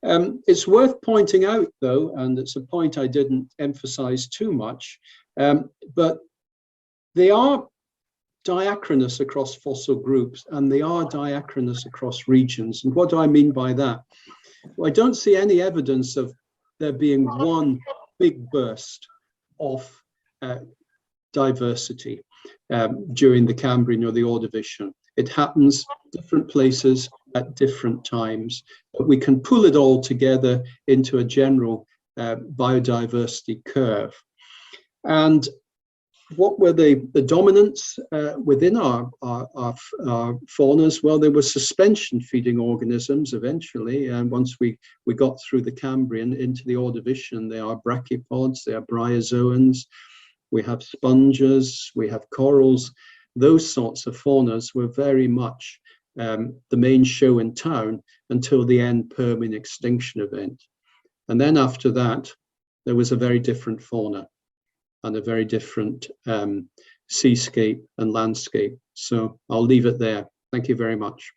It's worth pointing out, though, and it's a point I didn't emphasize too much, but they are diachronous across fossil groups, and they are diachronous across regions. And what do I mean by that? Well, I don't see any evidence of there being one big burst of diversity during the Cambrian or the Ordovician. It happens different places at different times, but we can pull it all together into a general biodiversity curve. And what were the dominants within our faunas? Well, there were suspension feeding organisms eventually, and once we got through the Cambrian into the Ordovician, they are brachiopods, they are bryozoans, we have sponges, we have corals. Those sorts of faunas were very much the main show in town until the end Permian extinction event. And then after that, there was a very different fauna and a very different seascape and landscape. So I'll leave it there. Thank you very much.